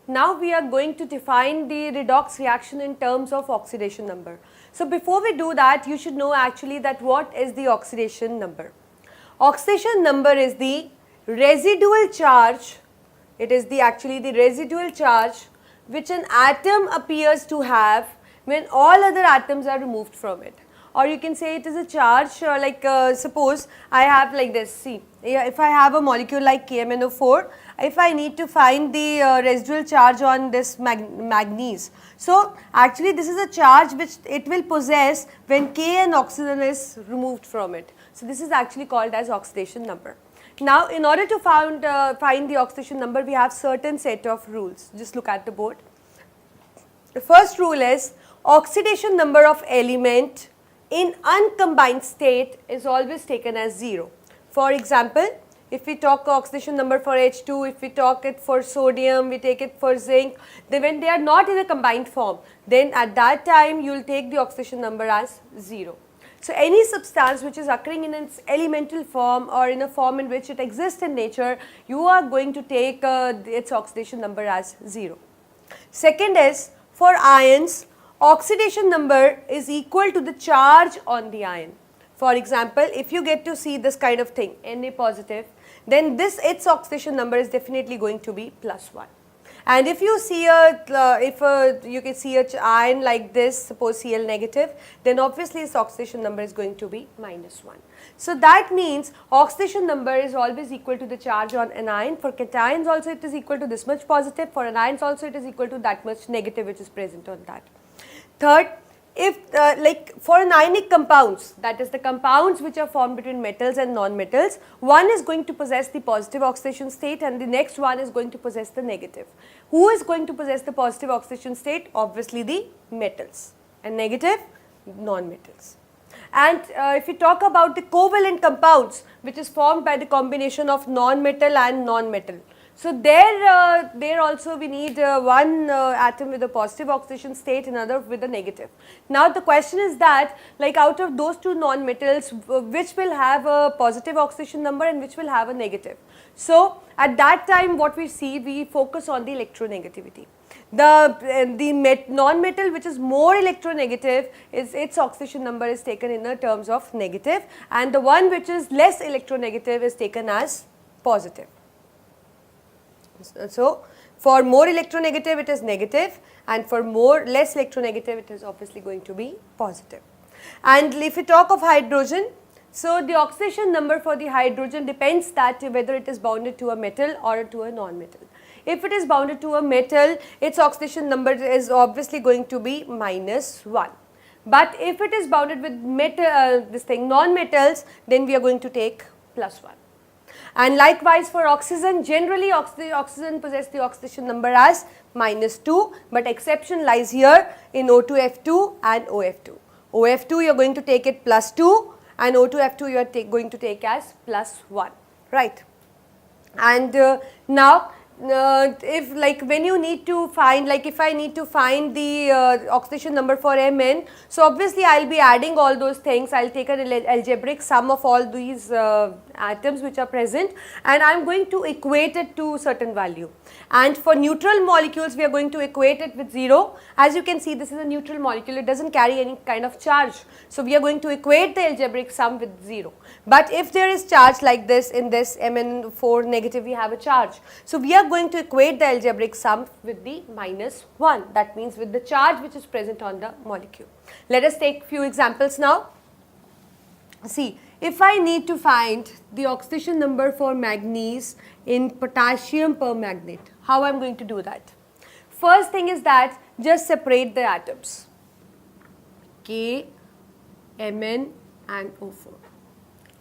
Now we are going to define the redox reaction in terms of oxidation number. So before we do that, you should know actually that what is the oxidation number. Oxidation number is the residual charge, it is actually the residual charge which an atom appears to have when all other atoms are removed from it. Or you can say it is a charge suppose I have like this, see, if I have a molecule like KMnO4, if I need to find the residual charge on this manganese. So actually this is a charge which it will possess when K and oxygen is removed from it. So this is actually called as oxidation number. Now in order to find the oxidation number, we have certain set of rules. Just look at the board. The first rule is oxidation number of element in uncombined state is always taken as 0. For example, if we talk oxidation number for H2, if we talk it for sodium, we take it for zinc, then when they are not in a combined form, then at that time you will take the oxidation number as 0. So any substance which is occurring in its elemental form or in a form in which it exists in nature, you are going to take its oxidation number as 0. Second is for ions, oxidation number is equal to the charge on the ion. For example, if you get to see this kind of thing, Na positive, then its oxidation number is definitely going to be +1. And if you see you can see a ion like this, suppose Cl negative, then obviously its oxidation number is going to be -1. So that means oxidation number is always equal to the charge on an ion. For cations also it is equal to this much positive, for anions also it is equal to that much negative which is present on that. Third, if for an ionic compounds, that is the compounds which are formed between metals and non-metals, one is going to possess the positive oxidation state and the next one is going to possess the negative. Who is going to possess the positive oxidation state? Obviously the metals, and negative non-metals. And if we talk about the covalent compounds, which is formed by the combination of non-metal and non-metal. So there also we need one atom with a positive oxidation state, another with a negative. Now the question is that, like, out of those two non-metals, which will have a positive oxidation number and which will have a negative. So at that time what we see, we focus on the electronegativity. The non-metal which is more electronegative, its oxidation number is taken in the terms of negative, and the one which is less electronegative is taken as positive. So for more electronegative it is negative, and for less electronegative it is obviously going to be positive. And if we talk of hydrogen, so the oxidation number for the hydrogen depends that whether it is bounded to a metal or to a non-metal. If it is bounded to a metal, its oxidation number is obviously going to be -1. But if it is bounded with non-metals, then we are going to take +1. And likewise for oxygen, generally oxygen possesses the oxidation number as -2, but exception lies here in O2F2 and OF2. OF2 you are going to take it +2 and O2F2 you are going to take as +1, right? And now if when you need to find, if I need to find the oxidation number for Mn, so obviously I will be adding all those things. I will take an algebraic sum of all these atoms which are present, and I am going to equate it to certain value. And for neutral molecules we are going to equate it with 0. As you can see, this is a neutral molecule, it does not carry any kind of charge. So we are going to equate the algebraic sum with 0. But if there is charge like this, in this Mn4 negative we have a charge. So we are going to equate the algebraic sum with the -1, that means with the charge which is present on the molecule. Let us take few examples now. See, if I need to find the oxidation number for manganese in potassium permanganate, how I am going to do that? First thing is that just separate the atoms, K, Mn and O4,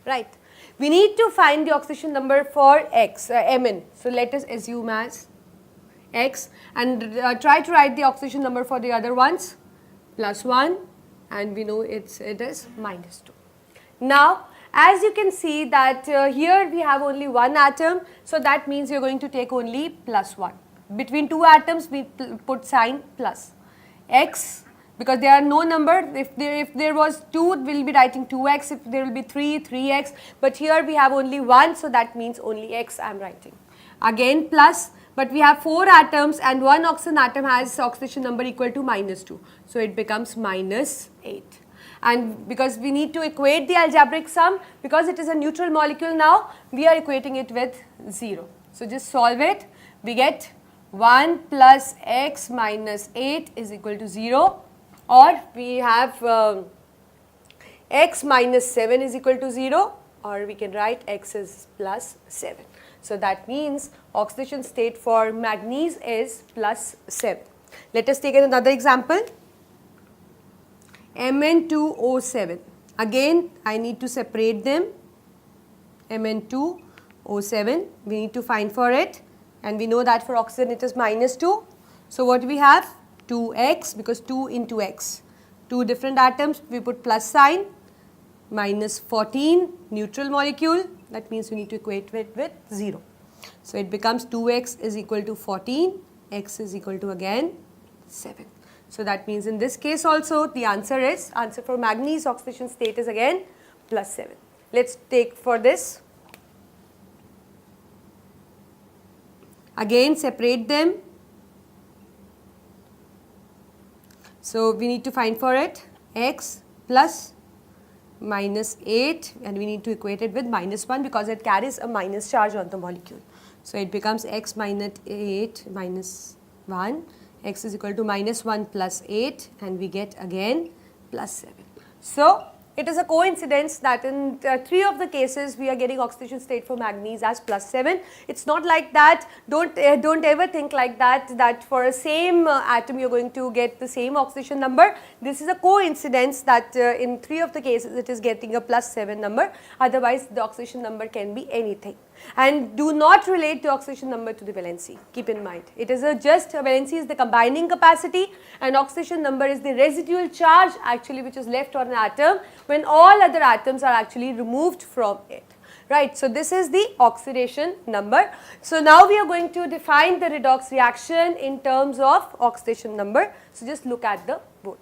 right? We need to find the oxidation number for Mn. So let us assume as X, and try to write the oxidation number for the other ones, +1, and we know it is -2. Now as you can see that here we have only one atom, so that means you are going to take only +1. Between two atoms we put sign plus. X, because there are no number, if there was 2 we will be writing 2x, if there will be 3, 3x, but here we have only 1, so that means only x I am writing. Again plus, but we have 4 atoms and one oxygen atom has oxidation number equal to -2. So it becomes -8. And because we need to equate the algebraic sum, because it is a neutral molecule now, we are equating it with 0. So just solve it. We get 1 plus x minus 8 is equal to 0, or we have x minus 7 is equal to 0, or we can write x is plus 7. So that means oxidation state for manganese is plus 7. Let us take another example. Mn2O7. Again, I need to separate them. Mn2O7, we need to find for it, and we know that for oxygen it is -2. So what we have? 2x, because 2 into x. 2 different atoms, we put plus sign, -14, neutral molecule, that means we need to equate it with 0. So it becomes 2x is equal to 14, x is equal to again 7. So that means in this case also the answer for manganese oxidation state is again plus 7. Let's take for this. Again separate them. So we need to find for it x plus -8, and we need to equate it with -1 because it carries a minus charge on the molecule. So it becomes x minus 8 minus 1, x is equal to -1 plus 8, and we get again plus 7. So it is a coincidence that in 3 of the cases we are getting oxidation state for manganese as plus 7. It's not like that. Don't ever think like that for a same atom you are going to get the same oxidation number. This is a coincidence that in 3 of the cases it is getting a plus 7 number. Otherwise the oxidation number can be anything. And do not relate the oxidation number to the valency. Keep in mind, it is valency is the combining capacity, and oxidation number is the residual charge actually which is left on an atom when all other atoms are actually removed from it. Right, so this is the oxidation number. So now we are going to define the redox reaction in terms of oxidation number. So just look at the board.